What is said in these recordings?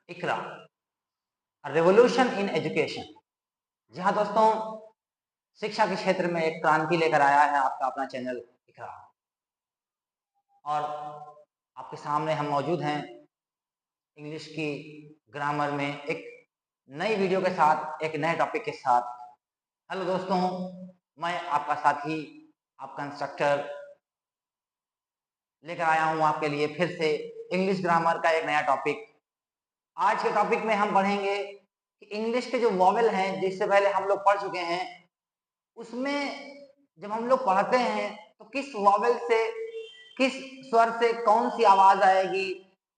Iqra revolution in education. जी हाँ दोस्तों, शिक्षा के क्षेत्र में एक क्रांति लेकर आया है आपका अपना चैनल इकरा। और आपके सामने हम मौजूद हैं इंग्लिश की ग्रामर में एक नई वीडियो के साथ, एक नए टॉपिक के साथ। हेलो दोस्तों, मैं आपका साथी, आपका इंस्ट्रक्टर लेकर आया हूँ आपके लिए फिर से इंग्लिश ग्रामर का एक नया टॉपिक। आज के टॉपिक में हम पढ़ेंगे कि इंग्लिश के जो वॉवेल हैं, जिससे पहले हम लोग पढ़ चुके हैं, उसमें जब हम लोग पढ़ते हैं तो किस वॉवेल से, किस स्वर से कौन सी आवाज आएगी,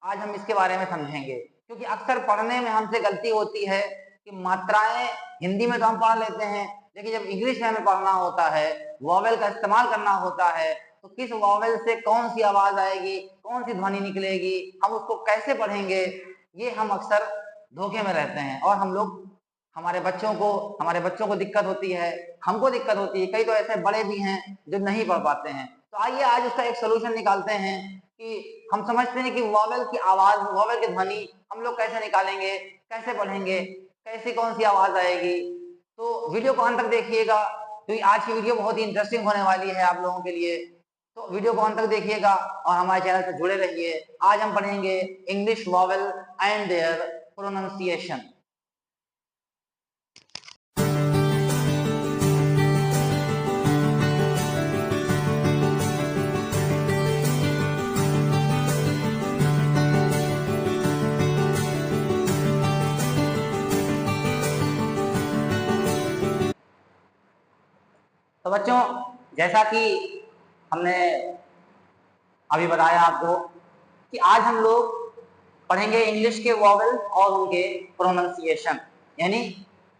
आज हम इसके बारे में समझेंगे। क्योंकि अक्सर पढ़ने में हमसे गलती होती है कि मात्राएं हिंदी में तो हम पढ़ लेते हैं, लेकिन जब इंग्लिश में हमें पढ़ना होता है, वॉवेल का इस्तेमाल करना होता है, तो किस वॉवेल से कौन सी आवाज आएगी, कौन सी ध्वनि निकलेगी, हम उसको कैसे पढ़ेंगे, ये हम अक्सर धोखे में रहते हैं। और हम लोग हमारे बच्चों को दिक्कत होती है, हमको दिक्कत होती है, कई तो ऐसे बड़े भी हैं जो नहीं पढ़ पाते हैं। तो आइए आज उसका एक सोल्यूशन निकालते हैं कि हम समझते हैं कि वॉवेल की आवाज, वॉवेल की ध्वनि हम लोग कैसे निकालेंगे, कैसे पढ़ेंगे, कैसे कौन सी आवाज आएगी। तो वीडियो को अंत तक देखिएगा, क्योंकि आज की वीडियो बहुत ही इंटरेस्टिंग होने वाली है आप लोगों के लिए। तो वीडियो को अंत तक देखिएगा और हमारे चैनल से जुड़े रहिए। आज हम पढ़ेंगे English vowel and their pronunciation. तो बच्चों, जैसा कि हमने अभी बताया आपको कि आज हम लोग पढ़ेंगे इंग्लिश के वॉवेल और उनके प्रोनाउंसिएशन, यानी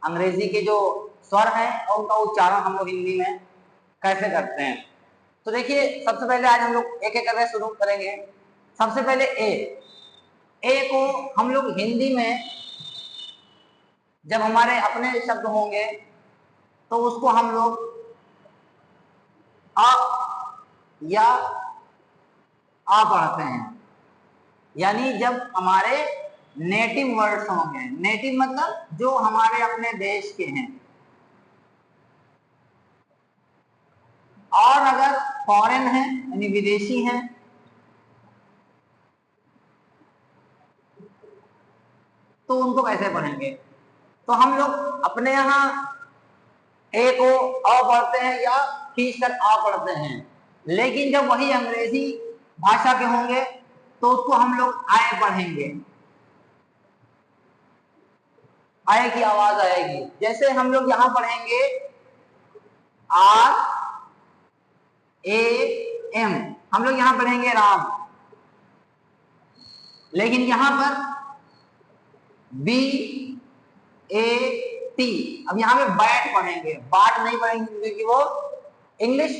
अंग्रेजी के जो स्वर हैं और उनका उच्चारण हम लोग हिंदी में कैसे करते हैं। तो देखिए, सबसे पहले आज हम लोग एक एक करके शुरू करेंगे। सबसे पहले ए को हम लोग हिंदी में जब हमारे अपने शब्द होंगे तो उसको हम लोग अ या आ पढ़ते हैं, यानी जब हमारे नेटिव वर्ड्स होंगे। नेटिव मतलब जो हमारे अपने देश के हैं। और अगर फॉरेन है यानी विदेशी हैं तो उनको कैसे पढ़ेंगे। तो हम लोग अपने यहाँ ए को अ पढ़ते हैं या खींच कर आ पढ़ते हैं, लेकिन जब वही अंग्रेजी भाषा के होंगे तो उसको हम लोग आए पढ़ेंगे। आए की आवाज आएगी। जैसे हम लोग यहां पढ़ेंगे आर ए एम, हम लोग यहां पढ़ेंगे राम, लेकिन यहां पर बी ए टी, अब यहां पे बैट पढ़ेंगे, बाट नहीं पढ़ेंगे क्योंकि वो इंग्लिश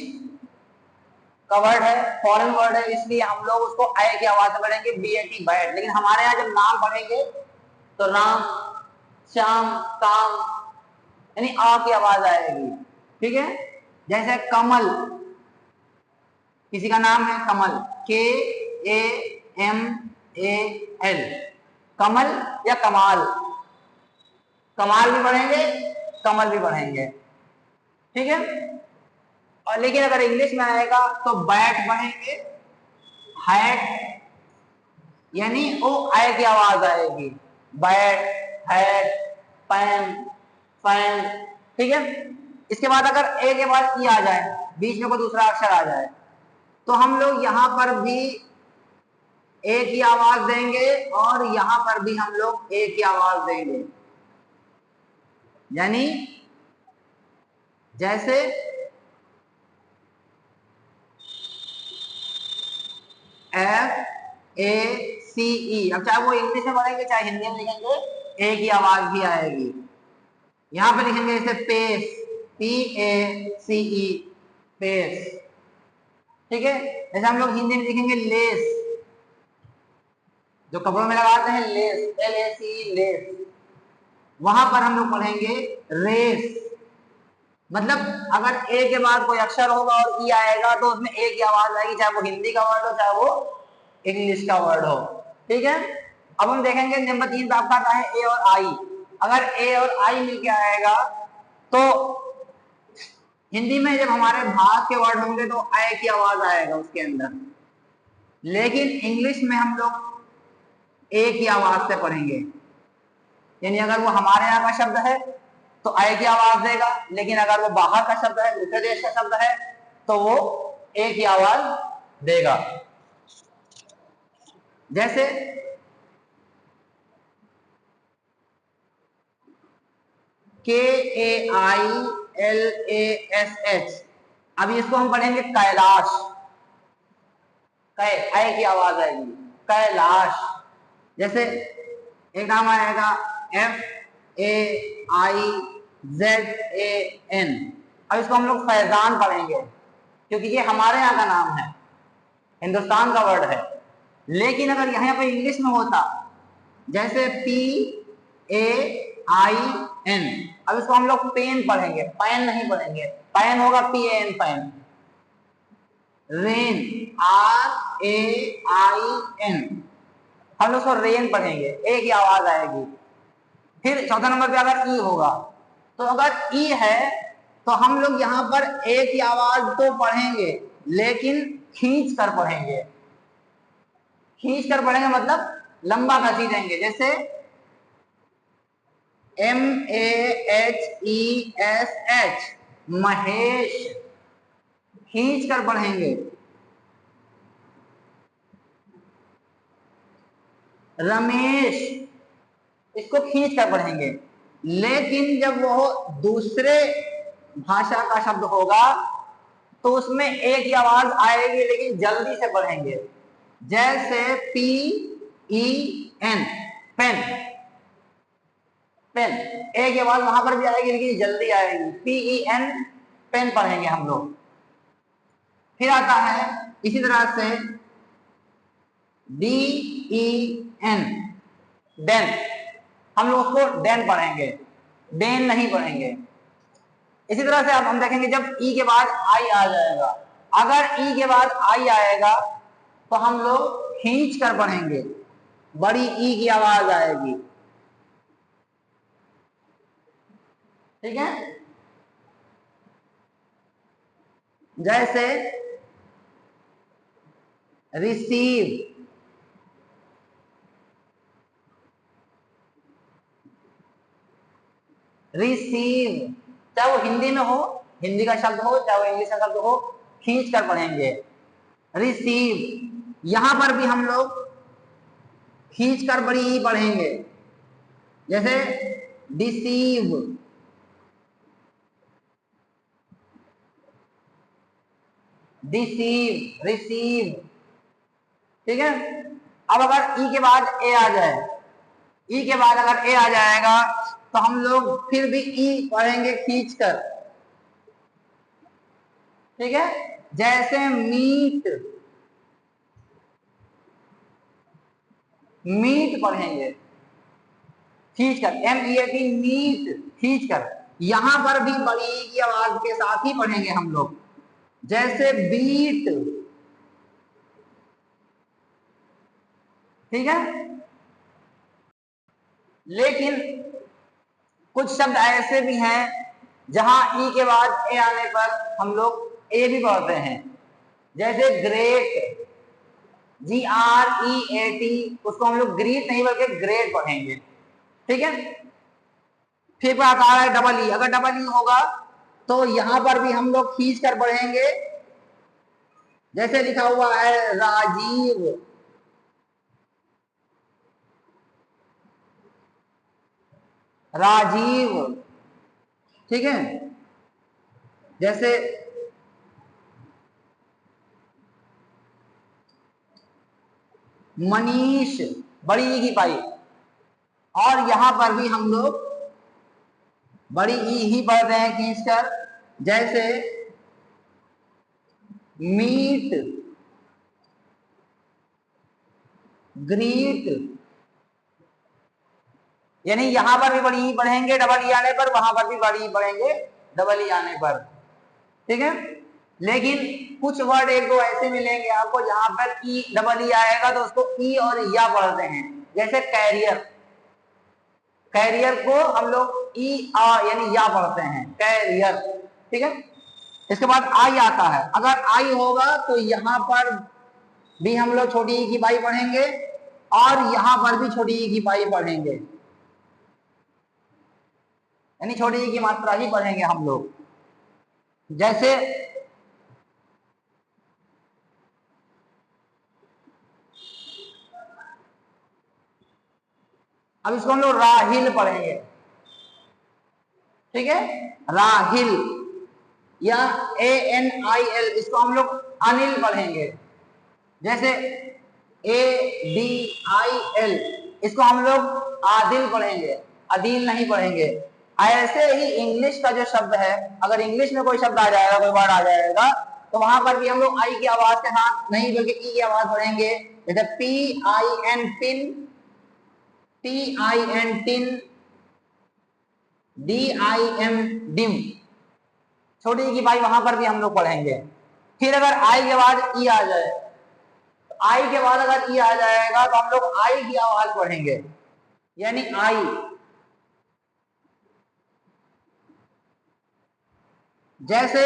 का वर्ड है, फॉरेन वर्ड है, इसलिए हम लोग उसको आए की आवाज से पढ़ेंगे, बी ए टी बैट। लेकिन हमारे यहाँ जब नाम पढ़ेंगे तो राम, श्याम, काम, यानी आ की आवाज आएगी। ठीक है। जैसे कमल, किसी का नाम है कमल, के ए एम ए एल, कमल या कमाल, कमाल भी पढ़ेंगे, कमल भी पढ़ेंगे। ठीक है। और लेकिन अगर इंग्लिश में आएगा तो बैट पढ़ेंगे, हैट, यानी ओ आए की आवाज आएगी, बैट, हैट, पैन, फैन। ठीक है। इसके बाद अगर ए के बाद ई आ जाए, बीच में कोई दूसरा अक्षर आ जाए, तो हम लोग यहां पर भी ए की आवाज देंगे और यहां पर भी हम लोग ए की आवाज देंगे। यानी जैसे एफ ए सी ई, अब चाहे वो इंग्लिश में पढ़ेंगे चाहे हिंदी में लिखेंगे, ए की आवाज भी आएगी। यहां पे लिखेंगे जैसे pace, P A C E, pace. ठीक है। जैसे हम लोग हिंदी में लिखेंगे लेस, जो कपड़ों में लगाते हैं lace, L A C, lace, वहां पर हम लोग पढ़ेंगे रेस। मतलब अगर ए के बाद कोई अक्षर होगा और ई आएगा तो उसमें ए की आवाज आएगी, चाहे वो हिंदी का वर्ड हो चाहे वो इंग्लिश का वर्ड हो। ठीक है। अब हम देखेंगे नंबर 3 पे आपका आता है ए और आई। अगर ए और आई मिलके आएगा तो हिंदी में जब हमारे भाग के वर्ड होंगे तो आय की आवाज आएगा उसके अंदर, लेकिन इंग्लिश में हम लोग ए की आवाज से पढ़ेंगे। यानी अगर वो हमारे यहाँ का शब्द है तो आय की आवाज देगा, लेकिन अगर वो बाहर का शब्द है, दूसरे देश का शब्द है, तो वो ए की आवाज देगा। जैसे KAILASH, अभी इसको हम पढ़ेंगे कैलाश, आय की आवाज आएगी कैलाश। जैसे एक नाम आएगा FAIZAN, अब इसको हम लोग फैजान पढ़ेंगे क्योंकि ये हमारे यहाँ का नाम है, हिंदुस्तान का वर्ड है। लेकिन अगर यहाँ पे इंग्लिश में होता जैसे PAIN, अब इसको हम लोग पेन पढ़ेंगे, पैन नहीं पढ़ेंगे, पैन होगा PAN पैन। रेन RAIN, हम लोग उसको रेन पढ़ेंगे, ए की आवाज आएगी। फिर चौथा नंबर पे अगर ई होगा, तो अगर ई है तो हम लोग यहाँ पर ए की आवाज तो पढ़ेंगे लेकिन खींच कर पढ़ेंगे। खींच कर पढ़ेंगे मतलब लंबा खींचेंगे, जैसे MAHESH महेश, खींच कर पढ़ेंगे। रमेश, इसको खींच कर पढ़ेंगे। लेकिन जब वो दूसरे भाषा का शब्द होगा तो उसमें ए की आवाज आएगी लेकिन जल्दी से पढ़ेंगे। जैसे PEN पेन, पेन, ए की आवाज वहां पर भी आएगी लेकिन जल्दी आएगी, PEN पेन पढ़ेंगे हम लोग। फिर आता है इसी तरह से DEN डेन, हम लोग उसको डेन पढ़ेंगे, डेन नहीं पढ़ेंगे। इसी तरह से अब हम देखेंगे जब ई के बाद आई आ जाएगा, अगर ई के बाद आई आएगा तो हम लोग खींच कर पढ़ेंगे, बड़ी ई की आवाज आएगी। ठीक है, जैसे रिसीव, रिसीव, चाहे वो हिंदी में हो, हिंदी का शब्द हो, चाहे वो इंग्लिश का शब्द हो, खींच कर पढ़ेंगे रिसीव। यहां पर भी हम लोग खींच कर बड़ी ई पढ़ेंगे, जैसे डिसीव, डिसीव, रिसीव। ठीक है, अब अगर ई के बाद ए आ जाए, ई के बाद अगर ए आ जाएगा तो हम लोग फिर भी ई पढ़ेंगे खींच कर। ठीक है, जैसे मीट, मीट पढ़ेंगे खींच कर, MEAT मीट, खींच कर। यहां पर भी बड़ी ई की आवाज के साथ ही पढ़ेंगे हम लोग, जैसे बीट। ठीक है, लेकिन कुछ शब्द ऐसे भी हैं जहां ई के बाद ए आने पर हम लोग ए भी पढ़ते हैं, जैसे ग्रेट, GREAT, उसको हम लोग ग्रीट नहीं बल्कि ग्रेट पढ़ेंगे। ठीक है, फिर आता है डबल ई, अगर डबल ई होगा तो यहां पर भी हम लोग खींच कर पढ़ेंगे, जैसे लिखा हुआ है राजीव, राजीव। ठीक है, जैसे मनीष, बड़ी ई की पाई, और यहां पर भी हम लोग बड़ी ई ही पढ़ रहे हैं खींचकर, जैसे मीट, ग्रीट। यानी यहां पर भी बड़ी ई पढ़ेंगे डबल ई आने पर, वहां पर भी बड़ी ई पढ़ेंगे डबल ई आने पर। ठीक है, लेकिन कुछ वर्ड एक दो ऐसे मिलेंगे आपको जहां पर ई डबल ई आएगा तो उसको ई और या पढ़ते हैं, जैसे कैरियर, कैरियर को हम लोग ई आ यानी या पढ़ते हैं, कैरियर, ठीक है। इसके बाद आई आता है, अगर आई होगा तो यहां पर भी हम लोग छोटी ई की पाई पढ़ेंगे और यहां पर भी छोटी ई की पाई पढ़ेंगे, यानी छोटी ई की मात्रा ही पढ़ेंगे हम लोग। जैसे अब इसको हम लोग राहिल पढ़ेंगे, ठीक है, राहिल, या ANIL, इसको हम लोग अनिल पढ़ेंगे। जैसे ADIL, इसको हम लोग आदिल पढ़ेंगे, अदील नहीं पढ़ेंगे। ऐसे ही इंग्लिश का जो शब्द है, अगर इंग्लिश में कोई शब्द आ जाएगा, कोई वर्ड आ जाएगा, तो वहां पर भी हम लोग आई की आवाज के साथ नहीं बल्कि ई की आवाज पढ़ेंगे। जैसे PIN pin, TIN tin, DIM dim, छोटी की भाई वहां पर भी हम लोग पढ़ेंगे। फिर अगर आई के बाद ई आ जाए, तो आई के बाद अगर ई आ जाएगा तो हम लोग आई की आवाज पढ़ेंगे, यानी आई। जैसे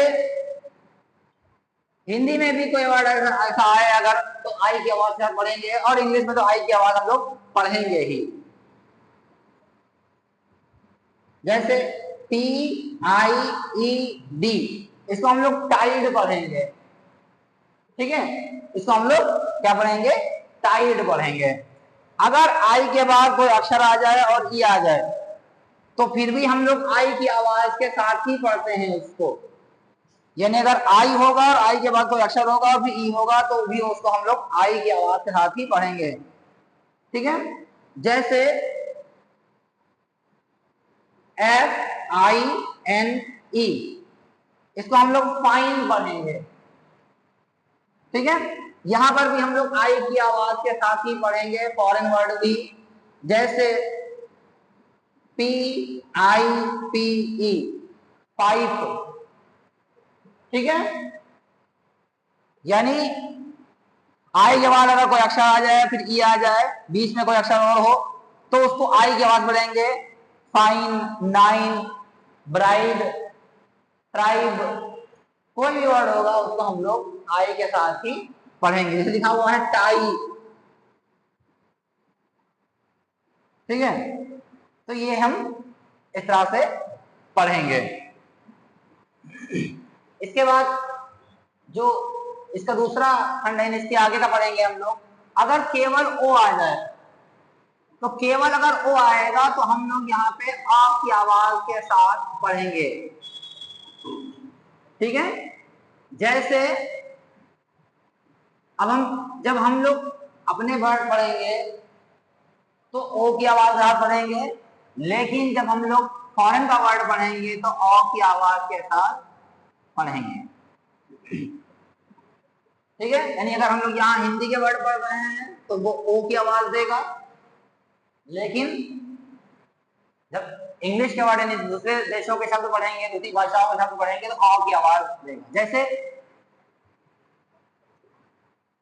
हिंदी में भी कोई वर्ड ऐसा आए अगर, तो आई की आवाज से हम पढ़ेंगे, और इंग्लिश में तो आई की आवाज हम लोग पढ़ेंगे ही। जैसे TIED, इसको हम लोग टाइड पढ़ेंगे, ठीक है, इसको हम लोग क्या पढ़ेंगे, टाइड पढ़ेंगे। अगर आई के बाद कोई अक्षर आ जाए और ई आ जाए, तो फिर भी हम लोग आई की आवाज के साथ ही पढ़ते हैं उसको, यानी अगर आई होगा और आई के बाद कोई अक्षर होगा और फिर ई होगा, तो भी उसको हम लोग आई की आवाज के साथ ही पढ़ेंगे, ठीक है। जैसे FINE, इसको हम लोग फाइन पढ़ेंगे, ठीक है। यहां पर भी हम लोग आई की आवाज के साथ ही पढ़ेंगे, फॉरेन वर्ड भी। जैसे PIPE, पाइप, ठीक है, यानी आई के बाद अगर कोई अक्षर आ जाए फिर ई आ जाए, बीच में कोई अक्षर और हो, तो उसको आई की आवाज पढ़ेंगे। फाइन, नाइन, ब्राइड, ट्राइब, कोई भी वर्ड होगा उसको हम लोग आई के साथ ही पढ़ेंगे। जैसे लिखा हुआ है टाई, ठीक है, तो ये हम इस तरह से पढ़ेंगे। इसके बाद जो इसका दूसरा खंड है, इसके आगे का पढ़ेंगे हम लोग। अगर केवल ओ आ जाए, तो केवल अगर ओ आएगा तो हम लोग यहाँ पे आ की आवाज के साथ पढ़ेंगे, ठीक है। जैसे अब जब हम लोग अपने वर्ड पढ़ेंगे तो ओ की आवाज के साथ पढ़ेंगे, लेकिन जब हम लोग फॉरेन का वर्ड पढ़ेंगे तो ओ की आवाज के साथ पढ़ेंगे, ठीक है। यानी अगर हम लोग यहाँ हिंदी के वर्ड पढ़ रहे हैं तो वो ओ की आवाज देगा, लेकिन जब इंग्लिश के वर्ड यानी दूसरे देशों के शब्द पढ़ेंगे, दूसरी भाषाओं के शब्द पढ़ेंगे, तो ओ की आवाज देगा। जैसे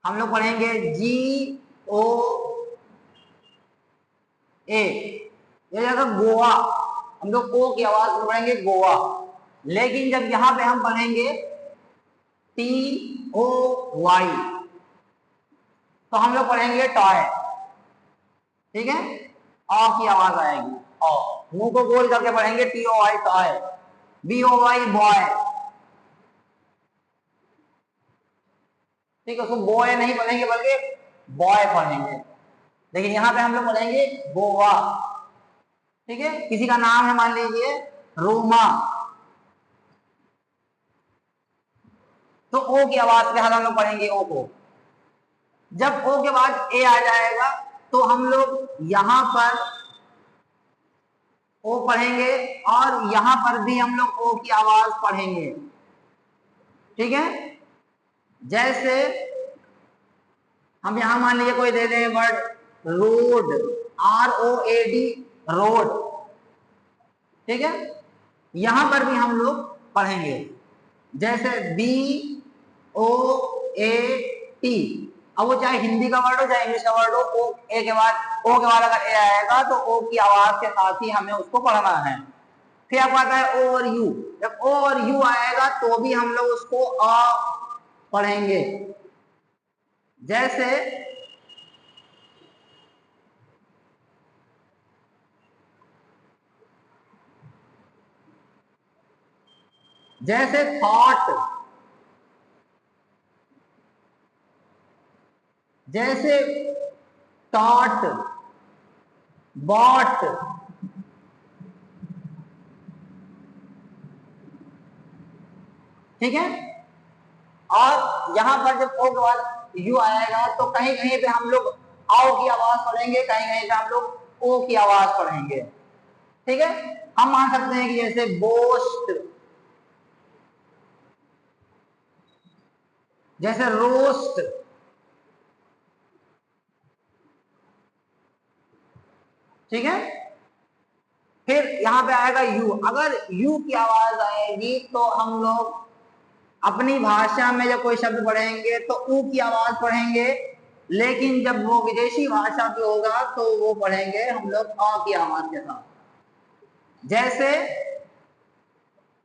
हम लोग पढ़ेंगे GOA, ये जगह गोवा, हम लोग ओ की आवाज में पढ़ेंगे गोवा, लेकिन जब यहां पे हम पढ़ेंगे TOY, तो हम लोग पढ़ेंगे टॉय, ठीक है, ऑ की आवाज आएगी, ऑ, मुंह को गोल करके पढ़ेंगे TOY, टॉय, BOY, बॉय, ठीक है, उसको बॉय नहीं पढ़ेंगे बल्कि बॉय पढ़ेंगे। लेकिन यहाँ पे हम लोग पढ़ेंगे गोवा, ठीक है। किसी का नाम है मान लीजिए रोमा, तो ओ की आवाज के साथ हम लोग पढ़ेंगे ओ को। जब ओ के बाद ए आ जाएगा तो हम लोग यहां पर ओ पढ़ेंगे और यहां पर भी हम लोग ओ की आवाज पढ़ेंगे, ठीक है। जैसे हम यहां मान लीजिए कोई दे दें वर्ड रोड, ROAD, रोड, ठीक है, यहां पर भी हम लोग पढ़ेंगे। जैसे BOAT, अब वो चाहे हिंदी का वर्ड हो चाहे इंग्लिश का वर्ड हो, ओ के बाद अगर ए आएगा तो ओ की आवाज के साथ ही हमें उसको पढ़ना है। फिर आपको आता है ओ और यू, जब ओ और यू आएगा तो भी हम लोग उसको आ पढ़ेंगे। जैसे जैसे थॉट, जैसे टॉट, बॉट, ठीक है। और यहां पर जब ओ के बाद यू आएगा तो कहीं कहीं पे हम लोग आओ की आवाज पढ़ेंगे, कहीं कहीं पे हम लोग ओ की आवाज पढ़ेंगे, ठीक है। हम मान सकते हैं कि जैसे बोस्ट, जैसे रोस्ट, ठीक है। फिर यहां पे आएगा यू, अगर यू की आवाज आएगी तो हम लोग अपनी भाषा में जब कोई शब्द पढ़ेंगे तो ऊ की आवाज पढ़ेंगे, लेकिन जब वो विदेशी भाषा पे होगा तो वो पढ़ेंगे हम लोग अ की आवाज के साथ। जैसे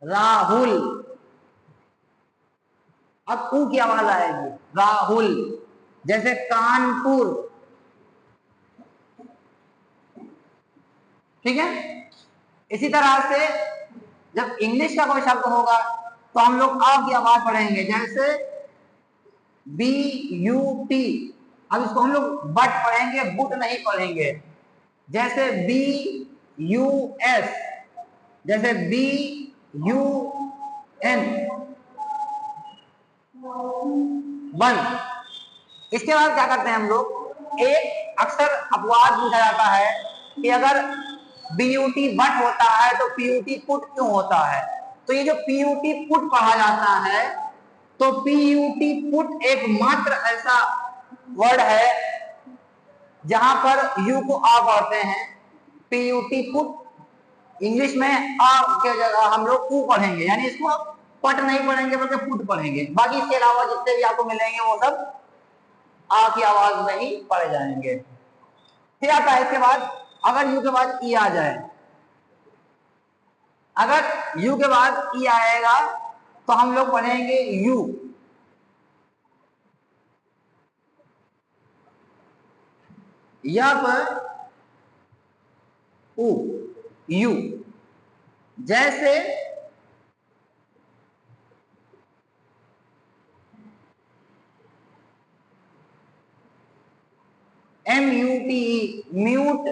राहुल, अब ऊ की आवाज आएगी राहुल। जैसे कानपुर, ठीक है। इसी तरह से जब इंग्लिश का कोई शब्द होगा तो हम लोग अ की आवाज पढ़ेंगे, जैसे बी यू टी। अब इसको हम लोग बट पढ़ेंगे, बुट नहीं पढ़ेंगे। जैसे बी यू एस, जैसे बी यू एन, वन। इसके बाद क्या करते हैं हम लोग, एक अक्सर अपवाद पूछा जाता है कि अगर बीयूटी बट होता है तो पीयूटी पुट क्यों होता है। तो ये जो पीयूटी पुट पढ़ा जाता है, तो पीयूटी पुट एक मात्र ऐसा वर्ड है जहां पर यू को आ पढ़ते हैं, पीयूटी पुट। इंग्लिश में आ के जगह हम लोग ऊ पढ़ेंगे, यानी इसको पट नहीं पढ़ेंगे बल्कि पुट पढ़ेंगे। बाकी इसके अलावा जितने भी आपको मिलेंगे वो सब आ की आवाज में ही पढ़े जाएंगे। फिर आता है इसके बाद, अगर यू के बाद ई आ जाए, अगर यू के बाद ई आएगा तो हम लोग पढ़ेंगे यू। या पर ऊ, यू। जैसे M U T E, mute,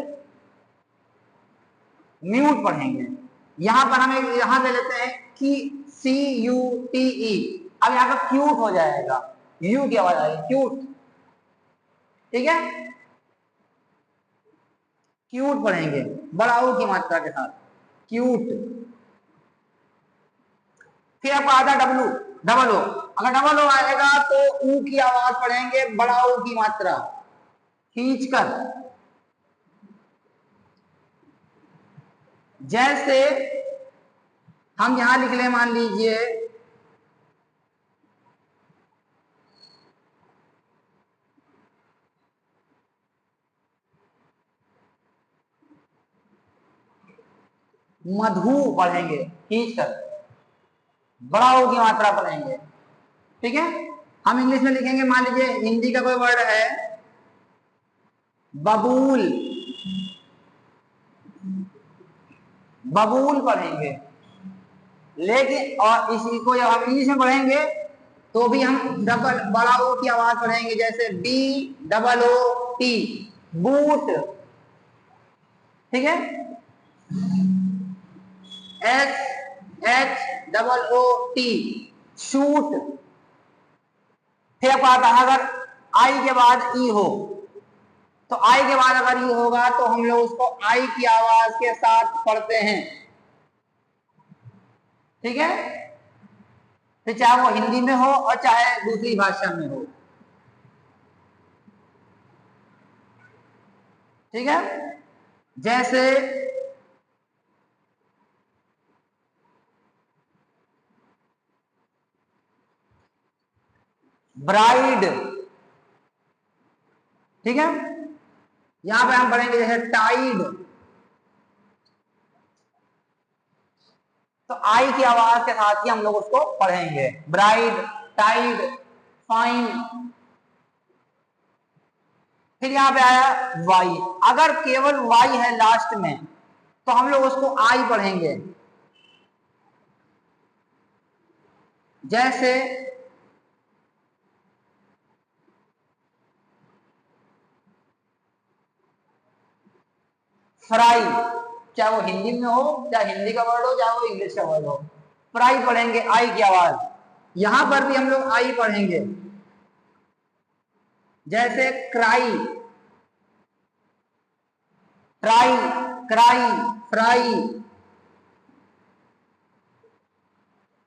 mute पढ़ेंगे। यहां पर हम यहां ले लेते हैं कि सी यू टी ई, अब यहां पर क्यूट हो जाएगा, यू की आवाज आएगी क्यूट, ठीक है। क्यूट पढ़ेंगे बड़ा ऊ की मात्रा के साथ, क्यूट। फिर आपको आता डब्लू, डबल ओ। अगर डबल ओ आएगा तो ऊ की आवाज पढ़ेंगे बड़ा ऊ की मात्रा खींचकर। जैसे हम यहां लिख ले, मान लीजिए मधु पढ़ेंगे खींचकर, बड़ा ऊ की मात्रा पढ़ेंगे, ठीक है। हम इंग्लिश में लिखेंगे, मान लीजिए हिंदी का कोई वर्ड है बबूल, बबूल पढ़ेंगे। लेकिन और इसी को जब हम इंग्लिश में पढ़ेंगे तो भी हम डबल बड़ा ओ की आवाज पढ़ेंगे, जैसे B double O T, boot, ठीक है। S H double O T, shoot. फिर आपको आता है अगर आई के बाद ई हो, तो आई के बाद अगर यू होगा तो हम लोग उसको आई की आवाज के साथ पढ़ते हैं, ठीक है। फिर चाहे वो हिंदी में हो और चाहे दूसरी भाषा में हो, ठीक है। जैसे ब्राइड, ठीक है, यहां पे हम पढ़ेंगे जैसे टाइड, तो आई की आवाज के साथ ही हम लोग उसको पढ़ेंगे, ब्राइड, टाइड, फाइन। फिर यहां पे आया वाई, अगर केवल वाई है लास्ट में तो हम लोग उसको आई पढ़ेंगे, जैसे फ्राई, चाहे वो हिंदी में हो, चाहे हिंदी का वर्ड हो, चाहे वो इंग्लिश का वर्ड हो, फ्राई पढ़ेंगे आई की आवाज। यहां पर भी हम लोग आई पढ़ेंगे, जैसे क्राई, ट्राई, क्राई, फ्राई।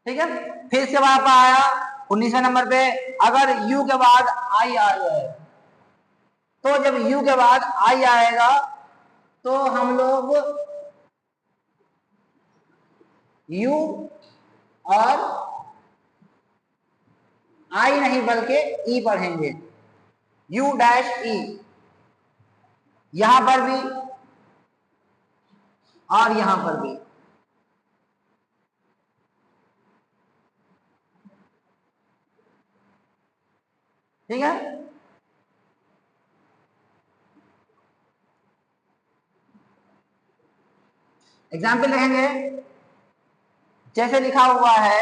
ठीक है, फिर से वहां पर आया 19वें नंबर पे, अगर यू के बाद आई आ जाए, तो जब यू के बाद आई आएगा तो हम लोग यू और आई नहीं बल्कि ई पढ़ेंगे, यू डैश ई, यहां पर भी और यहां पर भी। ठीक है, एग्जाम्पल देखेंगे, जैसे लिखा हुआ है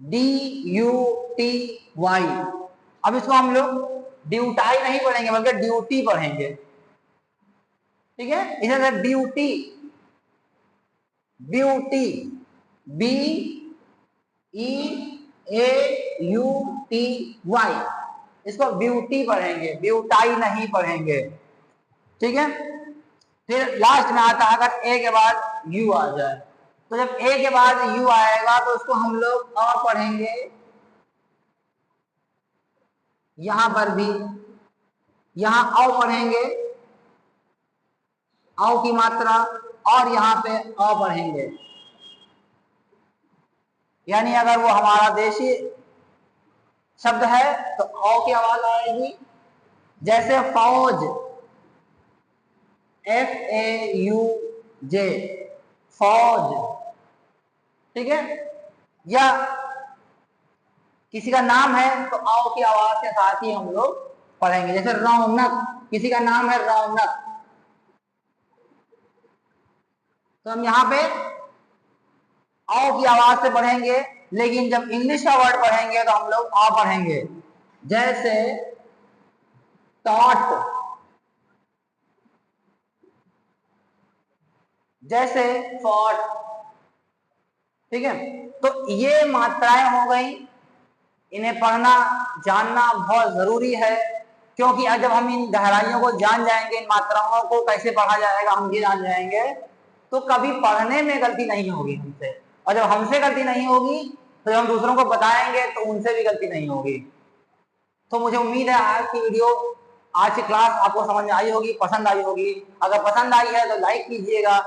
डी यू टी वाई, अब इसको हम लोग ड्यूटाई नहीं पढ़ेंगे बल्कि ड्यूटी पढ़ेंगे। ठीक है, इसे duty, beauty, B E A U T Y, इसको ब्यूटी पढ़ेंगे, ब्यूटाई नहीं पढ़ेंगे। ठीक है, फिर लास्ट में आता है अगर ए के बाद यू आ जाए, तो जब ए के बाद यू आएगा तो उसको हम लोग अ पढ़ेंगे, यहां पर भी यहां औ पढ़ेंगे, औ की मात्रा, और यहां पे अ पढ़ेंगे, यानी अगर वो हमारा देशी शब्द है तो औ की आवाज आएगी, जैसे फौज, एफ ए यू जे, फौज। ठीक है, या किसी का नाम है तो आओ की आवाज के साथ ही हम लोग पढ़ेंगे, जैसे रौनक, किसी का नाम है रौनक, तो हम यहाँ पे आओ की आवाज से पढ़ेंगे, लेकिन जब इंग्लिश का वर्ड पढ़ेंगे तो हम लोग आ पढ़ेंगे, जैसे टॉट, जैसे फॉट। ठीक है, तो ये मात्राएं हो गई, इन्हें पढ़ना जानना बहुत जरूरी है, क्योंकि जब हम इन गहराइयों को जान जाएंगे, इन मात्राओं को कैसे पढ़ा जाएगा हम ये जान जाएंगे, तो कभी पढ़ने में गलती नहीं होगी हमसे, और जब हमसे गलती नहीं होगी तो जब हम दूसरों को बताएंगे तो उनसे भी गलती नहीं होगी। तो मुझे उम्मीद है आज की वीडियो, आज की क्लास आपको समझ में आई होगी, पसंद आई होगी। अगर पसंद आई है तो लाइक कीजिएगा,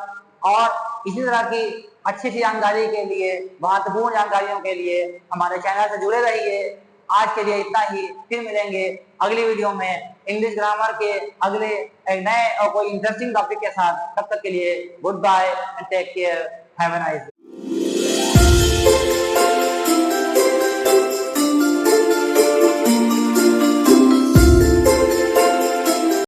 और इसी तरह की अच्छी सी जानकारी के लिए, महत्वपूर्ण जानकारियों के लिए हमारे चैनल से जुड़े रहिए। आज के लिए इतना ही, फिर मिलेंगे अगली वीडियो में इंग्लिश ग्रामर के अगले एक नए और कोई इंटरेस्टिंग टॉपिक के साथ। तब तक के लिए goodbye and take care, have a nice day.